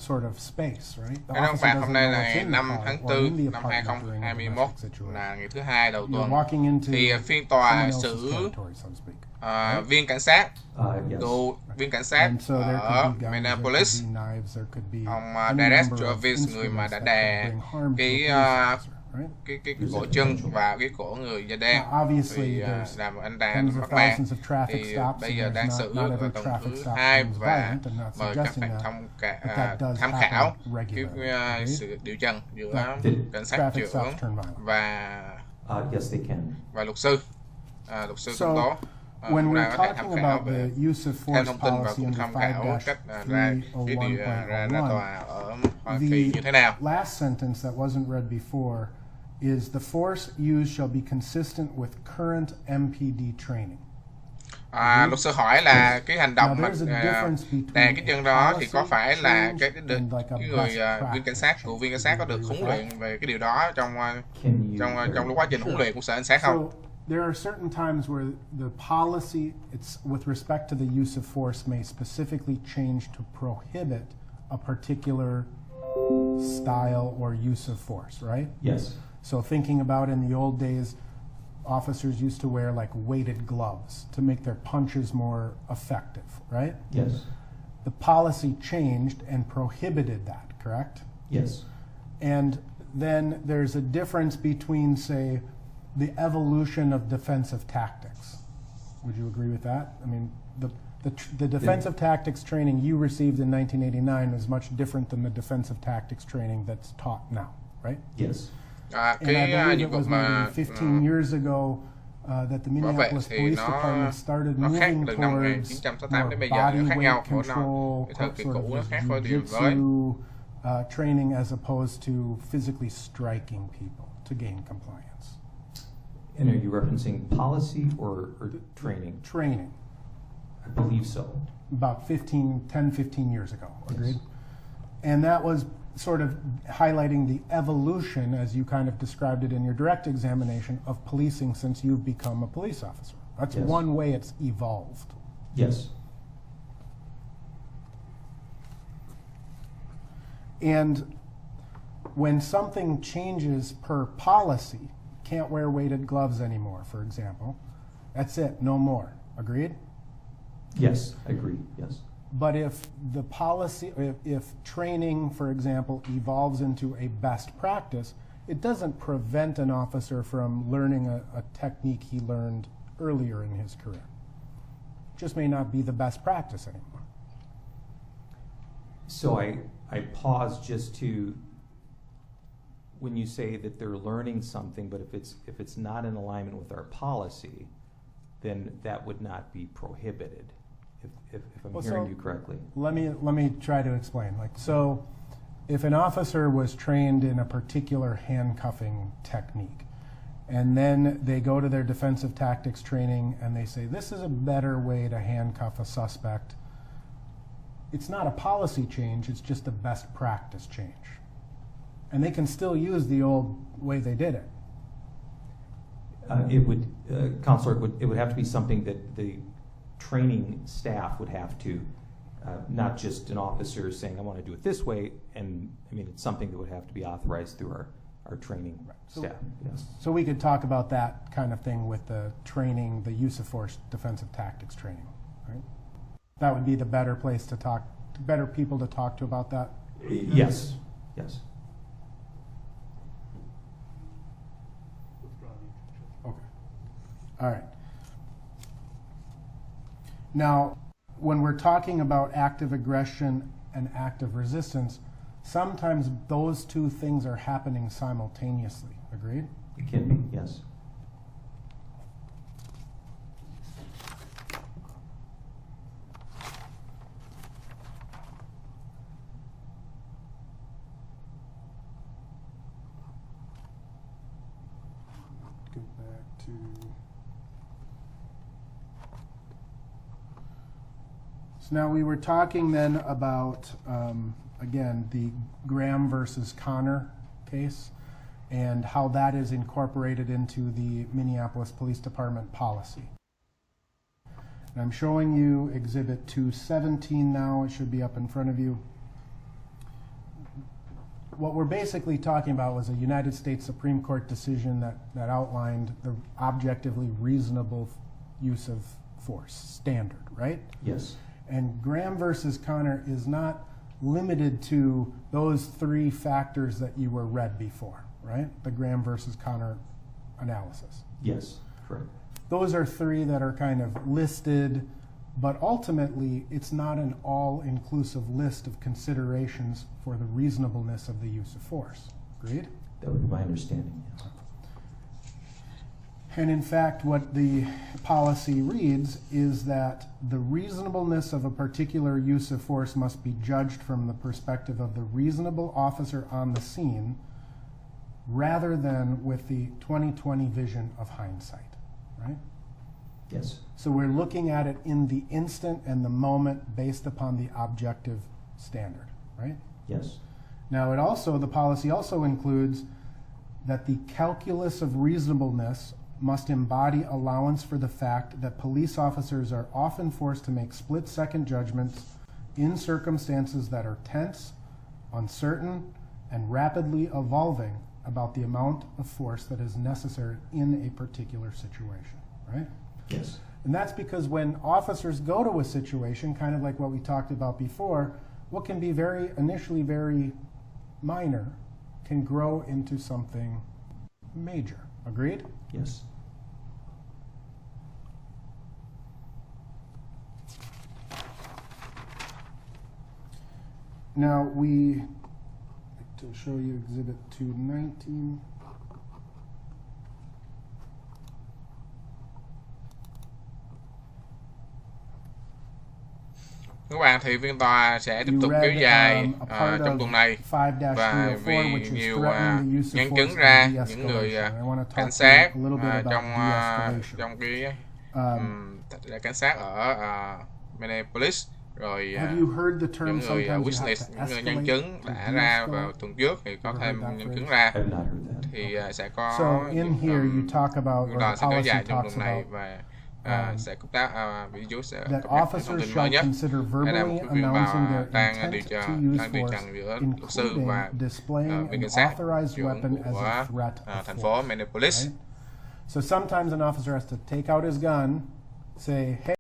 sort of space, right? The Cái ông officer phạt doesn't hôm nay know là what's ngày in the 5 car tháng or 4 in the năm apartment during a 2021, domestic situation. là ngày thứ hai đầu You're tuần. walking into Thì phiên someone tòa else's xử territory, so to speak. Right? viên cảnh sát, Yes. cựu viên cảnh sát And so there ở could be guns, there Minneapolis, could be knives, there could be ông any Derek number of Chauvin, người mà instruments đã that đè could bring harm to cái a police officer, right? cái cổ chân và cái cổ người da đen, Now, obviously, thì there's làm anh ta tens of mắc mang. thousands of traffic Thì stops, bây and giờ there's đang xử not ở every tuần traffic thứ stop 2 is và violent. I'm not mời các suggesting bạn that, but that does tham happen khảo regularly. cái Agreed? sự điều trần giữa cảnh sát Traffic trưởng stops turn violent. Yes, they can. và luật sư công So, tố. when Chúng ta we're có thể tham talking khảo about về the use of thêm force thông tin và policy cũng under tham khảo cách ra cái điều ra 5-1.01, tòa ở Hoa Kỳ như thế nào. the last sentence that wasn't read before is the force used shall be consistent with current MPD training. Luật sư hỏi là cái hành động Now, mà there's a difference between đè cái chân đó thì có policy phải là change cái and like a người best viên cảnh sát, practice cựu viên cảnh change. sát có được Do you huấn agree with luyện về cái điều đó trong Can you quá trình huấn luyện của sở cảnh sát không? So there are certain times where the policy, it's with respect to the use of force, may specifically change to prohibit a particular style or use of force, right? Yes. So thinking about in the old days, officers used to wear like weighted gloves to make their punches more effective, right? Yes. The policy changed and prohibited that, correct? Yes. And then there's a difference between, say, the evolution of defensive tactics. Would you agree with that? I mean, the defensive tactics training you received in 1989 is much different than the defensive tactics training that's taught now, right? Yes. And I believe it was maybe 15 years ago that the Minneapolis Police Department started moving từ năm towards 1988 đến more bây giờ nó body khác nhau, weight control, cái thời kỳ sort cũ nó of khác với điều mới. jiu-jitsu training as opposed to physically striking people to gain compliance. And are you referencing policy or training? Training. I believe so. About 10-15 years ago, agreed? And that was sort of highlighting the evolution, as you kind of described it in your direct examination, of policing since you've become a police officer. That's Yes. one way it's evolved. Yes. And when something changes per policy, can't wear weighted gloves anymore, for example, that's it, no more. Agreed? Yes, I agree. Yes. But if the policy, if training, for example, evolves into a best practice, it doesn't prevent an officer from learning a technique he learned earlier in his career. It just may not be the best practice anymore. So I pause just to, when you say that they're learning something, but if it's not in alignment with our policy, then that would not be prohibited. If I'm hearing you correctly. Let me try to explain. Like, so if an officer was trained in a particular handcuffing technique, and then they go to their defensive tactics training and they say, this is a better way to handcuff a suspect, it's not a policy change, it's just a best practice change. And they can still use the old way they did it. It would, Counselor, it would have to be something that the training staff would have to, not just an officer saying, I want to do it this way, and I mean, it's something that would have to be authorized through our training staff. Yes. So we could talk about that kind of thing with the training, the use of force defensive tactics training, right? That would be the better place to talk, better people to talk to about that? Yes, yes. Okay. All right. Now, when we're talking about active aggression and active resistance, sometimes those two things are happening simultaneously. Agreed? It can be, yes. Go back to... So now we were talking then about, again, the Graham versus Connor case and how that is incorporated into the Minneapolis Police Department policy. And I'm showing you Exhibit 217 now. It should be up in front of you. what we're basically talking about was a United States Supreme Court decision that outlined the objectively reasonable use of force standard, right? Yes. And Graham versus Connor is not limited to those three factors that you were read before, right? The Graham versus Connor analysis. Yes, correct. Those are three that are kind of listed, but ultimately it's not an all-inclusive list of considerations for the reasonableness of the use of force. Agreed? That would be my understanding, yes. And in fact, what the policy reads is that the reasonableness of a particular use of force must be judged from the perspective of the reasonable officer on the scene rather than with the 20/20 vision of hindsight, right? Yes. So we're looking at it in the instant and the moment based upon the objective standard, right? Yes. Now the policy also includes that the calculus of reasonableness must embody allowance for the fact that police officers are often forced to make split-second judgments in circumstances that are tense, uncertain, and rapidly evolving about the amount of force that is necessary in a particular situation, right? Yes. And that's because when officers go to a situation, kind of like what we talked about before, what can be initially very minor can grow into something major. Agreed? Yes. Now to show you Exhibit 219. Các bạn, thì phiên tòa sẽ tiếp tục kéo dài trong tuần này, và vì nhiều nhân chứng ra, những người cảnh sát trong cái cảnh sát ở Minneapolis, rồi những người witness, những người nhân chứng đã ra vào tuần trước, thì có thêm nhân chứng ra, thì sẽ có phiên tòa sẽ kéo dài trong tuần này, và sẽ cung cấp ví dụ sẽ cập nhật những thông tin mới nhất. Đây là một cái phiên tòa đang điều trần giữa luật sư và viên cảnh sát trưởng của thành phố Minneapolis. So sometimes an officer has to take out his gun, say, hey,